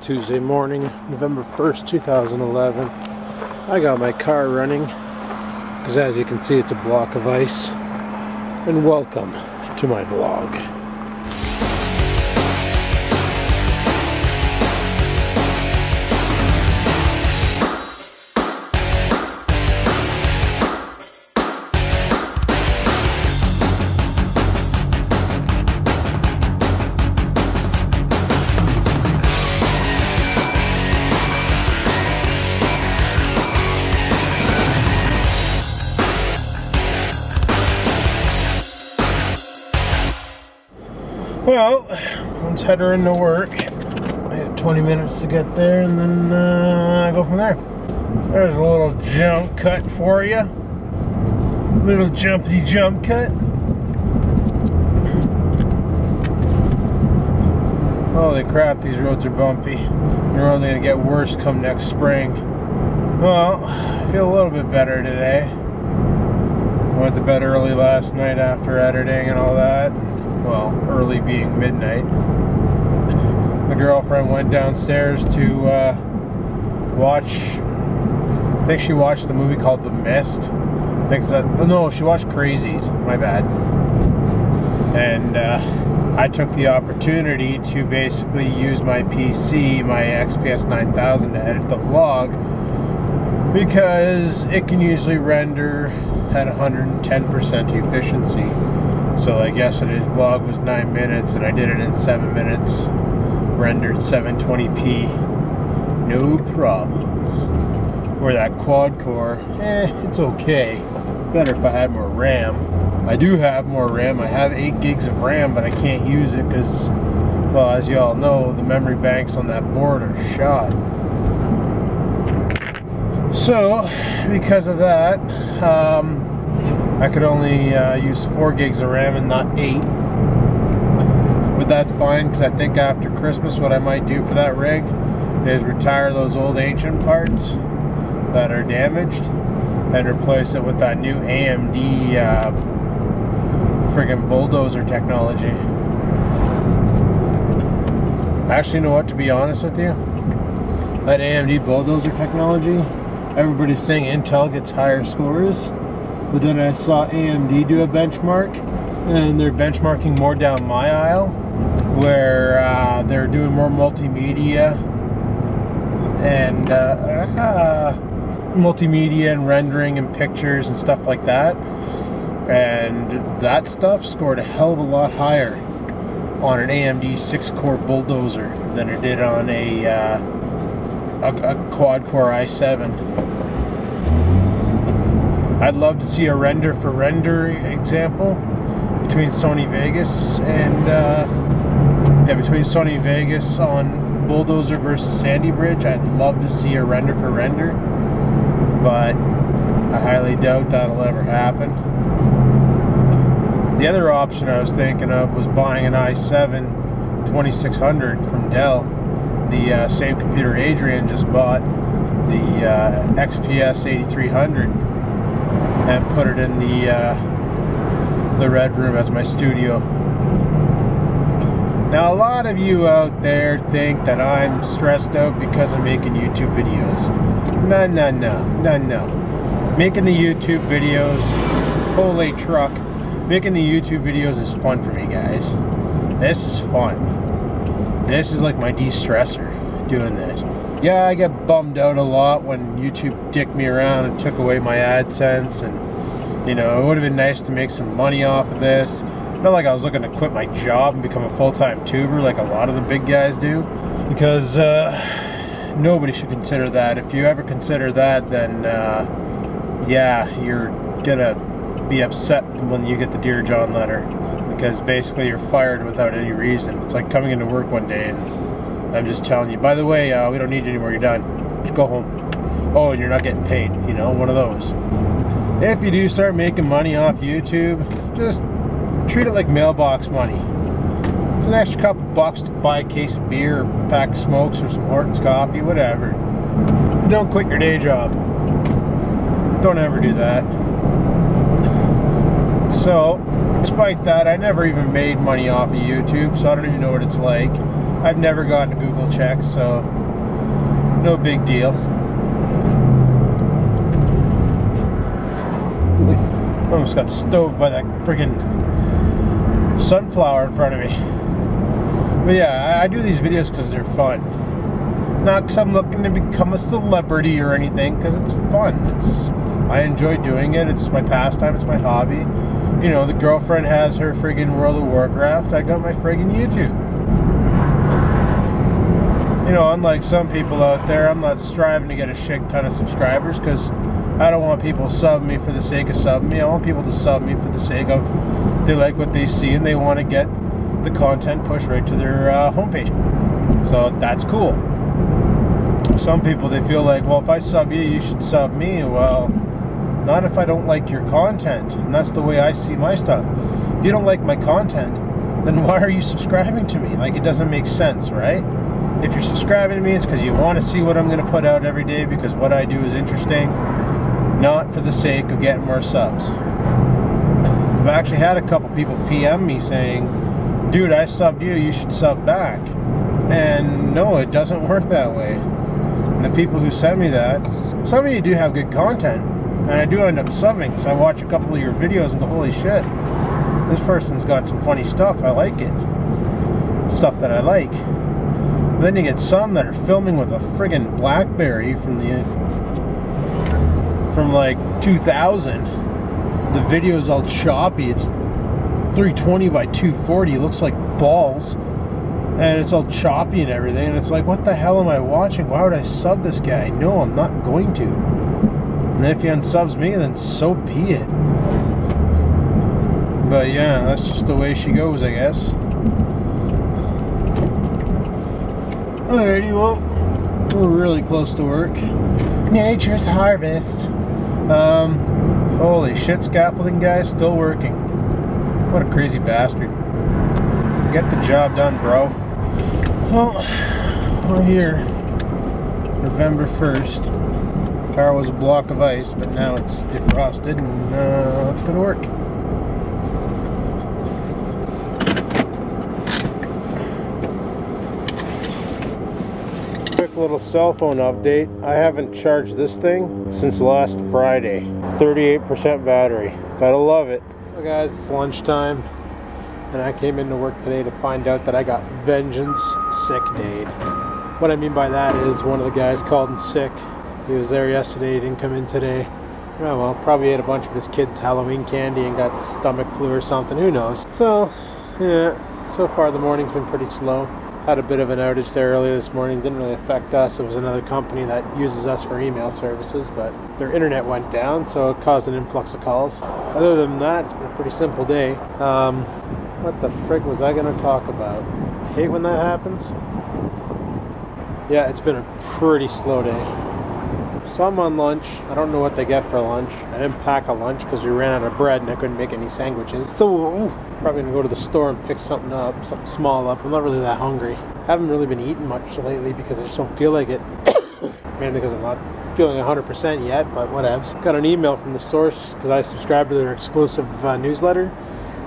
Tuesday morning, November 1st, 2011. I got my car running because, as you can see, it's a block of ice. And welcome to my vlog. Well, let's head her into work. I got 20 minutes to get there and then go from there. There's a little jump cut for you. Little jumpy jump cut. Holy crap, these roads are bumpy. They're only going to get worse come next spring. Well, I feel a little bit better today. I went to bed early last night after editing and all that. Well, early being midnight. The girlfriend went downstairs to watch, I think she watched the movie called The Mist. I think no, she watched Crazies, my bad. And I took the opportunity to basically use my PC, my XPS 9000, to edit the vlog, because it can usually render at 110% efficiency. So like yesterday's vlog was 9 minutes and I did it in 7 minutes, rendered 720p, no problem. Or that quad core, it's okay. Better if I had more RAM. I do have more RAM. I have 8 gigs of RAM, but I can't use it because, well, as you all know, the memory banks on that board are shot. So because of that, I could only use 4 gigs of RAM and not 8. But that's fine, because I think after Christmas what I might do for that rig is retire those old ancient parts that are damaged and replace it with that new AMD friggin' bulldozer technology. Actually, you know what, to be honest with you, that AMD bulldozer technology, everybody's saying Intel gets higher scores. But then I saw AMD do a benchmark, and they're benchmarking more down my aisle, where they're doing more multimedia and rendering and pictures and stuff like that. And that stuff scored a hell of a lot higher on an AMD 6-core bulldozer than it did on a quad-core i7. I'd love to see a render for render example between Sony Vegas and between Sony Vegas on bulldozer versus Sandy Bridge. I'd love to see a render for render, but I highly doubt that'll ever happen. The other option I was thinking of was buying an i7 2600 from Dell, the same computer Adrian just bought, the XPS 8300. And put it in the red room as my studio. Now, a lot of you out there think that I'm stressed out because I'm making YouTube videos. No. Making the YouTube videos, holy truck, making the YouTube videos is fun for me, guys. This is fun. This is like my de-stressor, doing this. Yeah, I get bummed out a lot when YouTube dicked me around and took away my AdSense, and you know, it would have been nice to make some money off of this. Not like I was looking to quit my job and become a full-time tuber like a lot of the big guys do, because nobody should consider that. If you ever consider that, then yeah, you're gonna be upset when you get the Dear John letter, because basically you're fired without any reason. It's like coming into work one day and I'm just telling you, by the way, we don't need you anymore, you're done. Just go home. Oh, and you're not getting paid, you know, one of those. If you do start making money off YouTube, just treat it like mailbox money. It's an extra couple bucks to buy a case of beer, or a pack of smokes, or some Hortons coffee, whatever. Don't quit your day job. Don't ever do that. So, despite that, I never even made money off of YouTube, so I don't even know what it's like. I've never gotten a Google check, so no big deal. Almost got stoved by that friggin' sunflower in front of me. But yeah, I do these videos because they're fun. Not because I'm looking to become a celebrity or anything, because it's fun. I enjoy doing it. It's my pastime, it's my hobby. You know, the girlfriend has her friggin' World of Warcraft, I got my friggin' YouTube. You know, unlike some people out there, I'm not striving to get a shit ton of subscribers, because I don't want people subbing me for the sake of subbing me. I want people to sub me for the sake of they like what they see and they want to get the content pushed right to their homepage. So that's cool. Some people, they feel like, well, if I sub you, you should sub me. Well, not if I don't like your content. And that's the way I see my stuff. If you don't like my content, then why are you subscribing to me? Like, it doesn't make sense, right? If you're subscribing to me, it's because you want to see what I'm going to put out every day, because what I do is interesting, not for the sake of getting more subs. I've actually had a couple people PM me saying, dude, I subbed you, you should sub back. And no, it doesn't work that way. And the people who send me that, some of you do have good content, and I do end up subbing, so I watch a couple of your videos and go, holy shit, this person's got some funny stuff, I like it. Stuff that I like. But then you get some that are filming with a friggin' BlackBerry from like 2000. The video's all choppy, it's 320 by 240, it looks like balls. And it's all choppy and everything, and it's like, what the hell am I watching? Why would I sub this guy? No, I'm not going to. And then if he unsubs me, then so be it. But yeah, that's just the way she goes, I guess. Alrighty, well, we're really close to work. Nature's harvest. Holy shit, scaffolding guy, still working. What a crazy bastard. Get the job done, bro. Well, we're here. November 1st. Car was a block of ice, but now it's defrosted, and let's go to work. Quick little cell phone update. I haven't charged this thing since last Friday. 38% battery. Gotta love it. Well guys, it's lunchtime. And I came into work today to find out that I got Vengeance sick day. What I mean by that is one of the guys called in sick. He was there yesterday, he didn't come in today. Oh well, probably ate a bunch of his kids' Halloween candy and got stomach flu or something, who knows. So, yeah, so far the morning's been pretty slow. Had a bit of an outage there earlier this morning, didn't really affect us. It was another company that uses us for email services, but their internet went down, so it caused an influx of calls. Other than that, it's been a pretty simple day. What the frick was I going to talk about? I hate when that happens. Yeah, it's been a pretty slow day. So I'm on lunch. I don't know what they get for lunch. I didn't pack a lunch because we ran out of bread and I couldn't make any sandwiches. So probably going to go to the store and pick something up, something small up. I'm not really that hungry. I haven't really been eating much lately because I just don't feel like it. Mainly because I'm not feeling 100% yet, but whatevs. Got an email from The Source because I subscribed to their exclusive newsletter.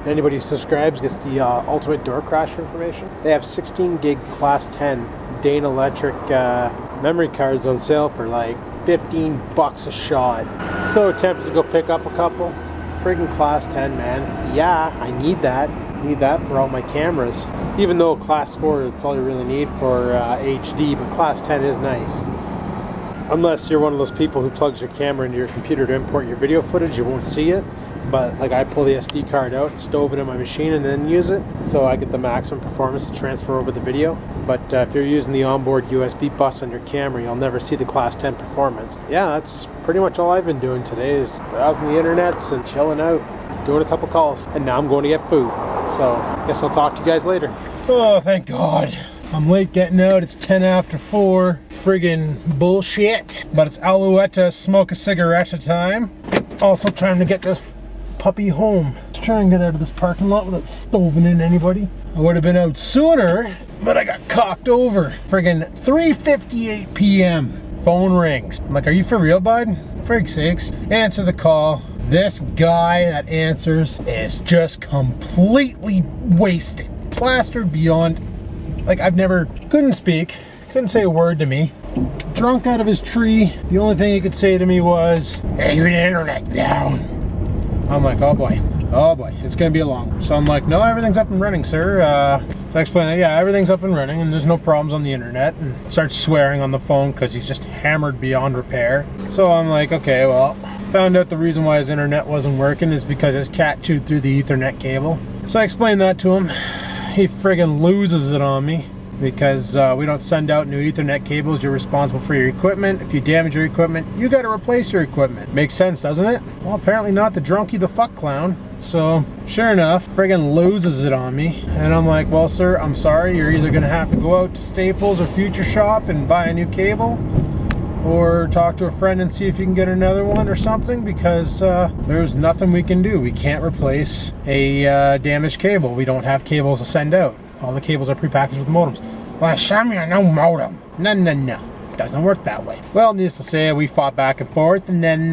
Anybody who subscribes gets the ultimate door crasher information. They have 16 gig class 10 Dane Electric memory cards on sale for like 15 bucks a shot. So tempted to go pick up a couple. Friggin' class 10, man. Yeah, I need that. I need that for all my cameras. Even though class 4, it's all you really need for HD, but class 10 is nice. Unless you're one of those people who plugs your camera into your computer to import your video footage, you won't see it. But like I pull the SD card out, stove it in my machine, and then use it, so I get the maximum performance to transfer over the video. But if you're using the onboard USB bus on your camera, you'll never see the class 10 performance. Yeah, that's pretty much all I've been doing today, is browsing the internets and chilling out, doing a couple calls, and now I'm going to get food. So I guess I'll talk to you guys later. Oh, thank God. I'm late getting out. It's 10 after 4. Friggin' bullshit. But it's Alouette smoke a cigarette time. Also trying to get this puppy home. Let's try and get out of this parking lot without stoving in anybody. I would have been out sooner, but I got cocked over. Friggin' 3:58 p.m. Phone rings. I'm like, are you for real, bud? For Frig's sakes. Answer the call. This guy that answers is just completely wasted. Plastered beyond like couldn't speak, couldn't say a word to me. Drunk out of his tree. The only thing he could say to me was, "Hey, your internet down." I'm like, oh boy, it's gonna be a long one. So I'm like, no, everything's up and running, sir. So I explained, yeah, everything's up and running and there's no problems on the internet, and starts swearing on the phone because he's just hammered beyond repair. So I'm like, okay, well, found out the reason why his internet wasn't working is because his cat chewed through the Ethernet cable. So I explained that to him. He friggin' loses it on me because we don't send out new Ethernet cables. You're responsible for your equipment. If you damage your equipment, you gotta replace your equipment. Makes sense, doesn't it? Well, apparently not the drunkie the fuck clown. So sure enough, friggin' loses it on me. And I'm like, well, sir, I'm sorry. You're either gonna have to go out to Staples or Future Shop and buy a new cable, or talk to a friend and see if you can get another one or something, because there's nothing we can do. We can't replace a damaged cable. We don't have cables to send out. All the cables are prepackaged with modems. Well, show me no modem. No. Doesn't work that way. Well, needless to say, we fought back and forth, and then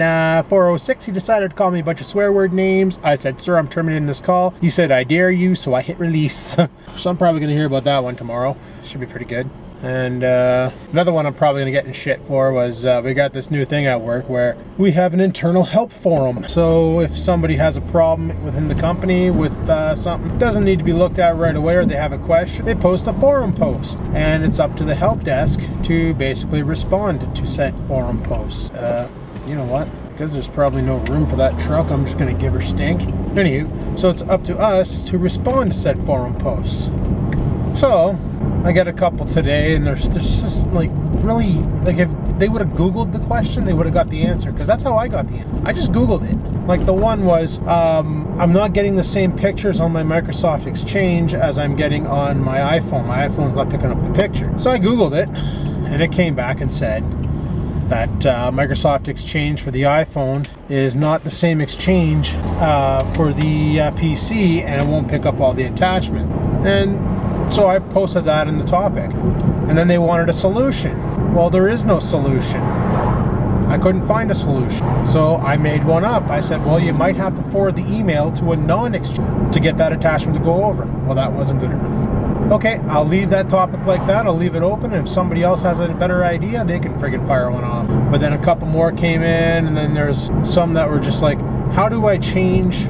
406, he decided to call me a bunch of swear word names. I said, sir, I'm terminating this call. He said, I dare you, so I hit release. So I'm probably gonna hear about that one tomorrow. Should be pretty good. And another one I'm probably gonna get in shit for was we got this new thing at work where we have an internal help forum. So if somebody has a problem within the company with something that doesn't need to be looked at right away, or they have a question, they post a forum post, and it's up to the help desk to basically respond to said forum posts. You know what? Because there's probably no room for that truck, I'm just gonna give her stink. Anywho, so it's up to us to respond to said forum posts. So I got a couple today, and there's just like, really, like, if they would have Googled the question, they would have got the answer, because that's how I got the answer. I just Googled it. Like, the one was, I'm not getting the same pictures on my Microsoft Exchange as I'm getting on my iPhone. My iPhone's not picking up the picture. So I Googled it, and it came back and said that Microsoft Exchange for the iPhone is not the same Exchange for the PC, and it won't pick up all the attachment. And so I posted that in the topic, and then they wanted a solution. Well, there is no solution. I couldn't find a solution. So I made one up. I said, well, you might have to forward the email to a non-exchange to get that attachment to go over. Well, that wasn't good enough. Okay, I'll leave that topic like that. I'll leave it open, and if somebody else has a better idea, they can friggin' fire one off. But then a couple more came in, and then there's some that were just like, how do I change?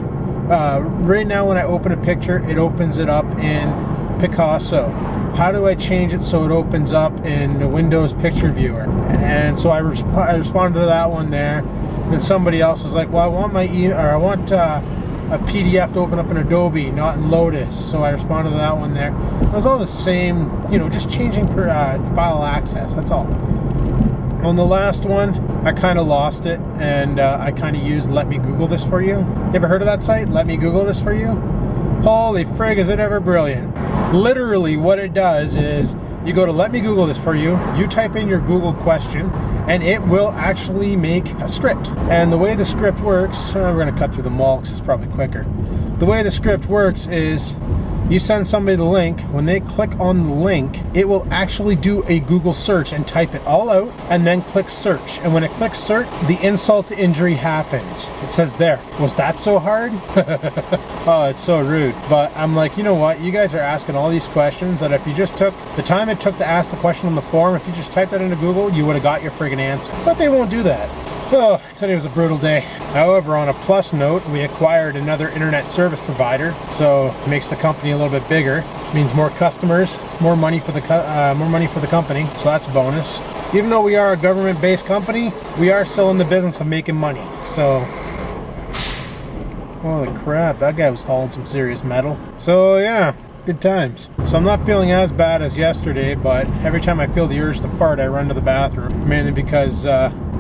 Right now when I open a picture, it opens it up in Picasso. How do I change it so it opens up in the Windows picture viewer? And so I responded to that one there. Then somebody else was like, well, I want my I want a PDF to open up in Adobe, not in Lotus. So I responded to that one there. It was all the same, you know, just changing per file access, that's all. On the last one, I kind of lost it, and I kind of used Let Me Google This For You. You ever heard of that site, Let Me Google This For You? Holy frig, is it ever brilliant. Literally what it does is, you go to Let Me Google This For You, you type in your Google question, and it will actually make a script. And the way the script works, we're gonna cut through the mall because it's probably quicker. The way the script works is, you send somebody the link. When they click on the link, it will actually do a Google search and type it all out, and then click search. And when it clicks search, the insult to injury happens. It says there, was that so hard? Oh, it's so rude. But I'm like, you know what? You guys are asking all these questions that if you just took the time it took to ask the question on the form, if you just typed that into Google, you would have got your friggin' answer. But they won't do that. Oh, today was a brutal day. However, on a plus note, we acquired another internet service provider, so it makes the company a little bit bigger. It means more customers, more money for the company, so that's a bonus. Even though we are a government-based company, we are still in the business of making money. So, holy crap, that guy was hauling some serious metal. So yeah, good times. So I'm not feeling as bad as yesterday, but every time I feel the urge to fart, I run to the bathroom, mainly because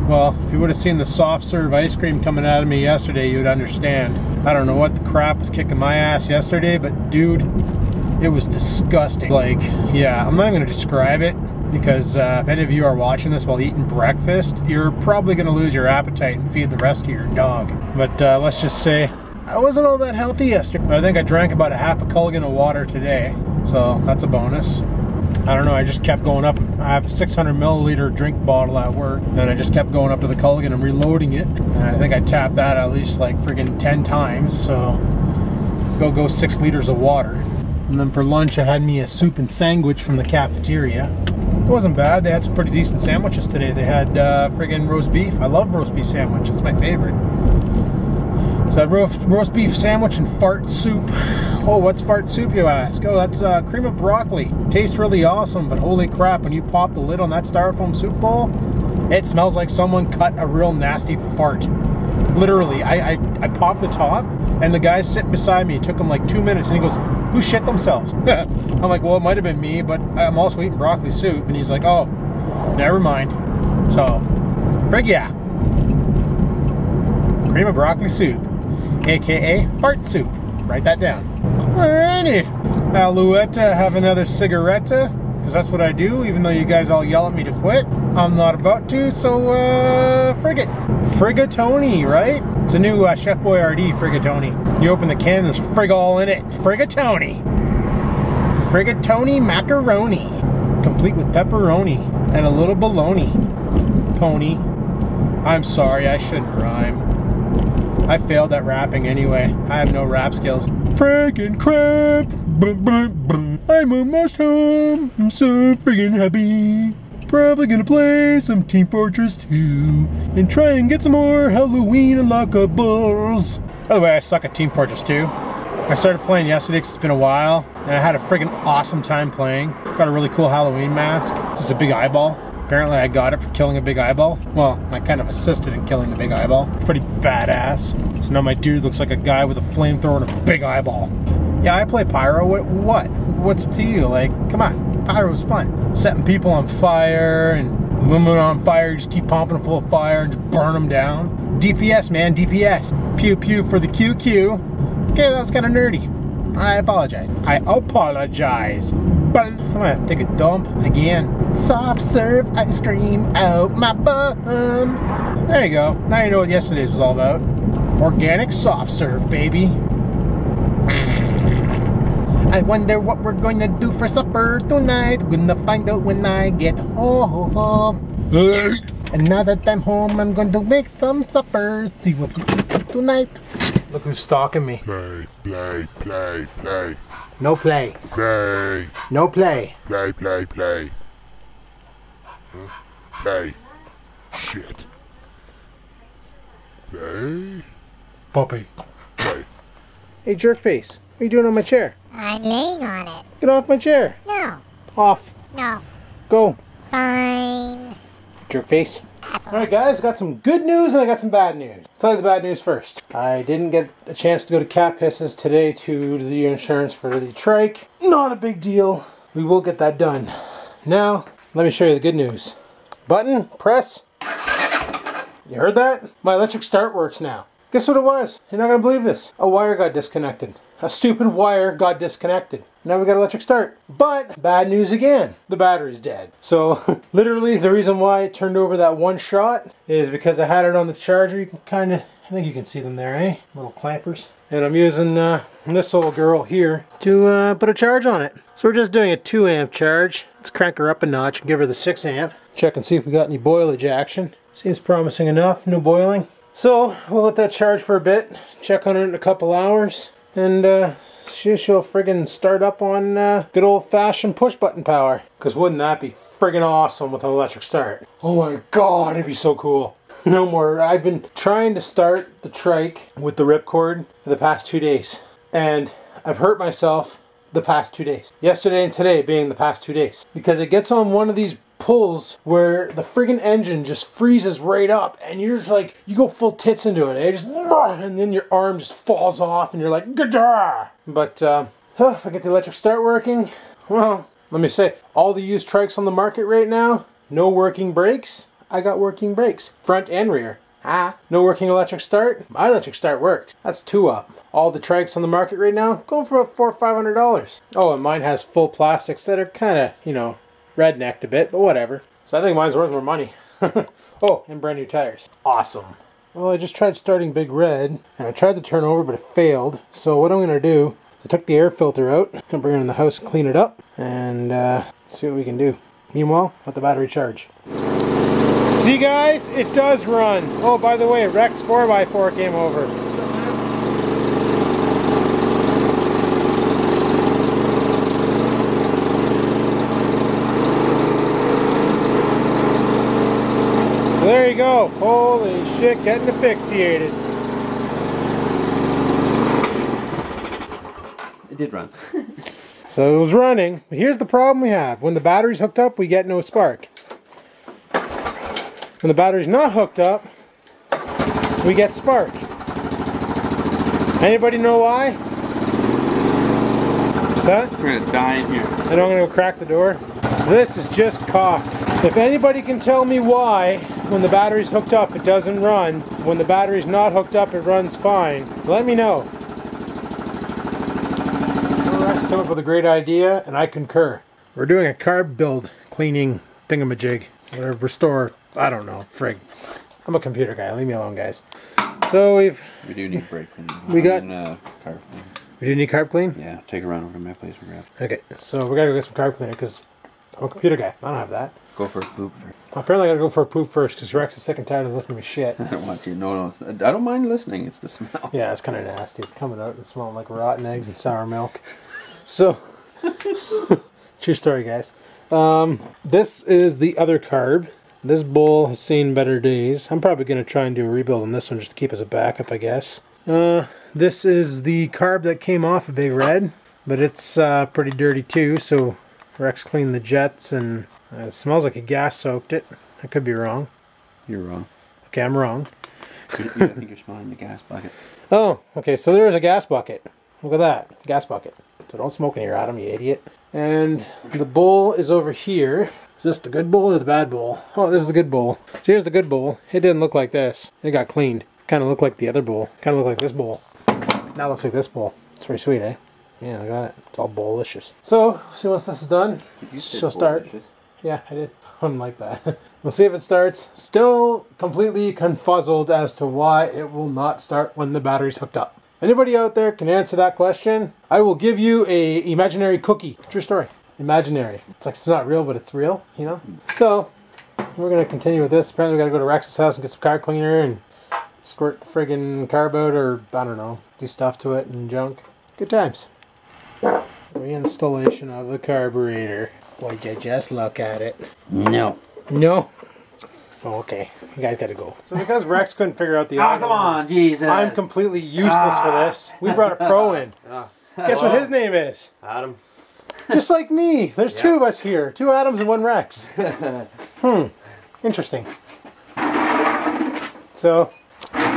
well, if you would have seen the soft serve ice cream coming out of me yesterday, you'd understand. I don't know what the crap was kicking my ass yesterday, but dude, it was disgusting. Like, yeah, I'm not even gonna describe it, because if any of you are watching this while eating breakfast, you're probably gonna lose your appetite and feed the rest of your dog. But let's just say, I wasn't all that healthy yesterday. I think I drank about a half a Culligan of water today, so that's a bonus. I don't know, I just kept going up. I have a 600 milliliter drink bottle at work, and I just kept going up to the Culligan and reloading it. And I think I tapped that at least like friggin' 10 times, so go 6 liters of water. And then for lunch I had me a soup and sandwich from the cafeteria. It wasn't bad. They had some pretty decent sandwiches today. They had friggin' roast beef. I love roast beef sandwich. It's my favorite. So I had roast beef sandwich and fart soup. Oh, what's fart soup, you ask? Oh, that's cream of broccoli. Tastes really awesome, but holy crap, when you pop the lid on that styrofoam soup bowl, it smells like someone cut a real nasty fart. Literally, I popped the top, and the guy sitting beside me, it took him like 2 minutes, and he goes, who shit themselves? I'm like, well, it might have been me, but I'm also eating broccoli soup. And he's like, oh, never mind. So, frig yeah. Cream of broccoli soup, aka fart soup. Write that down. Alrighty. Alouette, have another cigaretta, because that's what I do, even though you guys all yell at me to quit. I'm not about to, so frig it. Frigatoni, right? It's a new Chef Boyardee Frigatoni. You open the can, there's frig all in it. Frigatoni. Frigatoni macaroni. Complete with pepperoni and a little bologna. Pony. I'm sorry, I shouldn't rhyme. I failed at rapping anyway. I have no rap skills. Friggin' crap. I'm almost home. I'm so friggin' happy. Probably gonna play some Team Fortress 2 and try and get some more Halloween unlockables. By the way, I suck at Team Fortress 2. I started playing yesterday because it's been a while, and I had a friggin' awesome time playing. Got a really cool Halloween mask. It's just a big eyeball. Apparently I got it for killing a big eyeball. Well, I kind of assisted in killing the big eyeball. Pretty badass. So now my dude looks like a guy with a flamethrower and a big eyeball. Yeah, I play Pyro. What? What's to you? Like, come on. Pyro's fun. Setting people on fire and women on fire. You just keep pumping them full of fire and just burn them down. DPS, man, DPS. Pew pew for the QQ. Okay, that was kind of nerdy. I apologize. I apologize. But I'm gonna take a dump again. Soft serve ice cream out my bum. There you go. Now you know what yesterday's was all about. Organic soft serve, baby. I wonder what we're going to do for supper tonight. Gonna find out when I get home. And now that I'm home, I'm going to make some supper. See what we eat tonight. Look who's stalking me. Play, play, play, play. No play. Play. No play. Play, play, play. Huh? Play. Shit. Play. Puppy. Play. Hey, jerkface. What are you doing on my chair? I'm laying on it. Get off my chair. No. Off. No. Go. Fine. Jerkface. Asshole. Alright guys, I got some good news and I got some bad news. I'll tell you the bad news first. I didn't get a chance to go to Cat Pisses today to do the insurance for the trike. Not a big deal. We will get that done. Now, let me show you the good news. Button, press. You heard that? My electric start works now. Guess what it was? You're not gonna believe this. A wire got disconnected. A stupid wire got disconnected. Now we got electric start. But bad news again. The battery's dead. So literally the reason why it turned over that one shot is because I had it on the charger. You can kind of, I think you can see them there, eh? Little clampers. And I'm using this little girl here to put a charge on it. So we're just doing a 2 amp charge. Let's crank her up a notch and give her the 6 amp. Check and see if we got any boilage action. Seems promising enough, no boiling. So we'll let that charge for a bit. Check on it in a couple hours. And she'll friggin' start up on good old-fashioned push-button power. Because wouldn't that be friggin' awesome with an electric start? Oh my god, it'd be so cool. No more. I've been trying to start the trike with the ripcord for the past 2 days. And I've hurt myself the past 2 days. Yesterday and today being the past 2 days. Because it gets on one of these pulls where the friggin' engine just freezes right up and you're just like, you go full tits into it, just, and then your arm just falls off and you're like, Gah! But if I get the electric start working, well, let me say, all the used trikes on the market right now, no working brakes. I got working brakes, front and rear. No working electric start. My electric start works. That's 2 up. All the trikes on the market right now, going for about $400 or $500. Oh, and mine has full plastics that are kind of, you know, rednecked a bit, but whatever. So I think mine's worth more money. Oh, and brand new tires. Awesome. Well, I just tried starting Big Red, and I tried to turn over, but it failed. So what I'm going to do is I took the air filter out, I'm going to bring it in the house and clean it up, and see what we can do. Meanwhile, let the battery charge. See guys, it does run. Oh, by the way, Rex 4x4 came over. There you go. Holy shit, getting asphyxiated. It did run. So it was running. But here's the problem we have. When the battery's hooked up, we get no spark. When the battery's not hooked up, we get spark. Anybody know why? What's that? We're gonna die in here. And I'm gonna go crack the door. So this is just cocked. If anybody can tell me why, when the battery's hooked up, it doesn't run. When the battery's not hooked up, it runs fine. Let me know. Rex came up with a great idea, and I concur. We're doing a carb build cleaning thingamajig. Whatever, restore, I don't know, frig. I'm a computer guy, leave me alone, guys. So we do need brake cleaning. We got- carb cleaning. do need carb clean? Yeah, take a run over to my place and grab. Okay, so we gotta go get some carb cleaner, because I'm a computer guy. I don't have that. Go for a poop first. Apparently I gotta go for a poop first, because Rex is sick and tired of listening to me shit. I don't want you. No, I don't mind listening. It's the smell. Yeah, it's kind of nasty. It's coming out and smelling like rotten eggs and sour milk. So, true story, guys. This is the other carb. This bowl has seen better days. I'm probably going to try and do a rebuild on this one just to keep as a backup, I guess. This is the carb that came off of Big Red, but it's pretty dirty too, so Rex cleaned the jets, and it smells like a gas soaked it. I could be wrong. You're wrong. Okay, I'm wrong. I think you're smelling the gas bucket. Oh, okay, so there is a gas bucket. Look at that, gas bucket. So don't smoke in here, Adam, you idiot. And the bowl is over here. Is this the good bowl or the bad bowl? Oh, this is the good bowl. So here's the good bowl. It didn't look like this. It got cleaned. Kind of looked like the other bowl. Kind of looked like this bowl. Now it looks like this bowl. It's pretty sweet, eh? Yeah, look at that. It's all bowlicious. So, see once this is done, she'll start. Yeah, I did. I didn't like that. We'll see if it starts. Still completely confuzzled as to why it will not start when the battery's hooked up. Anybody out there can answer that question? I will give you a imaginary cookie. True story. Imaginary. It's like it's not real, but it's real, you know? So, we're going to continue with this. Apparently we got to go to Rex's house and get some carb cleaner and squirt the friggin' carb out, or, I don't know, do stuff to it and junk. Good times. Reinstallation of the carburetor. Would you just look at it? No. No? Oh, okay. You guys gotta go. So because Rex couldn't figure out the Oh, come on, Jesus. I'm completely useless for this. We brought a pro in. Guess what his name is? Adam. Just like me. There's two of us here. 2 Adams and 1 Rex. Interesting. So,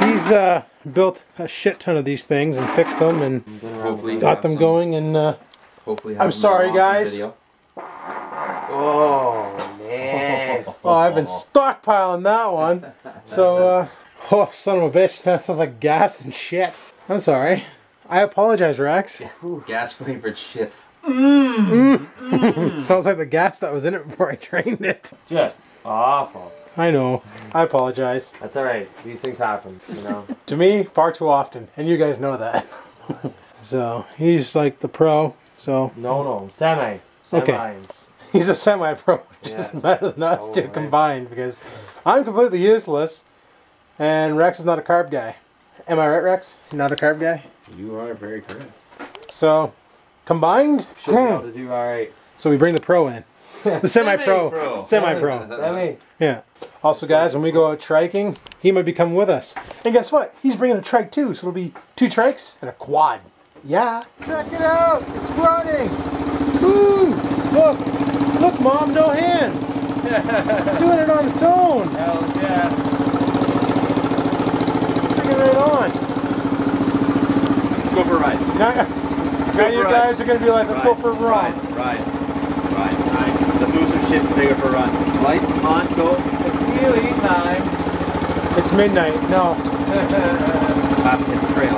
he's built a shit ton of these things and fixed them and Hopefully got them going, and Hopefully I'm sorry, guys. Video. Oh, man. oh, I've been stockpiling that one. So, oh, son of a bitch, that smells like gas and shit. I'm sorry. I apologize, Rex. Gas flavored shit. Smells like the gas that was in it before I drained it. Just awful. I know. I apologize. That's alright. These things happen, you know. To me, far too often, and you guys know that. So, he's like the pro, so... No. Semi. Okay. He's a semi-pro, which is better than us two combined, because I'm completely useless, and Rex is not a carb guy. Am I right, Rex? You're not a carb guy? You are very correct. So, combined? Should be able to do alright. So we bring the pro in. The semi-pro. Semi-pro. Semi. Yeah. Also, guys, when we go out triking, he might be coming with us. And guess what? He's bringing a trike too, so it'll be 2 trikes and a quad. Yeah. Check it out. It's running. Woo! Look. Look, Mom, no hands. It's doing it on its own. Hell yeah. Bring it right on. Let's go for a ride. Now you guys are going to be like, let's go for a ride. Ride. Let's do some shit and take it for a run. Lights on, go. Wheelie time. It's midnight. No. Have to hit the trail.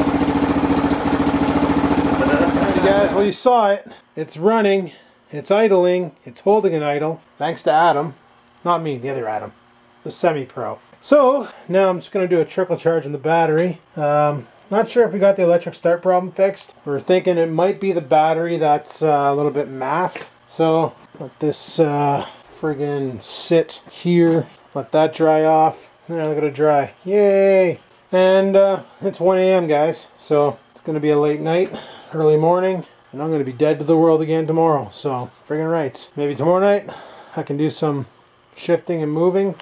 Hey guys, well, you saw it. It's running. It's idling. It's holding an idle. Thanks to Adam. Not me, the other Adam. The semi-pro. So, now I'm just going to do a trickle charge in the battery. Not sure if we got the electric start problem fixed. We're thinking it might be the battery that's a little bit maffed. So, let this friggin' sit here. Let that dry off. There, look at it dry. Yay! And it's 1 a.m. guys. So, it's going to be a late night, early morning. And I'm going to be dead to the world again tomorrow. So, friggin' rights. Maybe tomorrow night I can do some shifting and moving.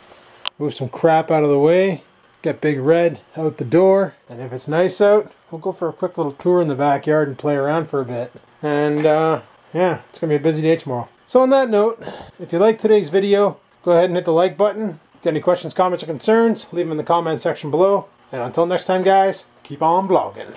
move some crap out of the way, get Big Red out the door, and if it's nice out, we'll go for a quick little tour in the backyard and play around for a bit. And yeah, it's gonna be a busy day tomorrow. So on that note, if you liked today's video, go ahead and hit the like button. Got any questions, comments, or concerns, leave them in the comment section below. And until next time, guys, keep on vlogging.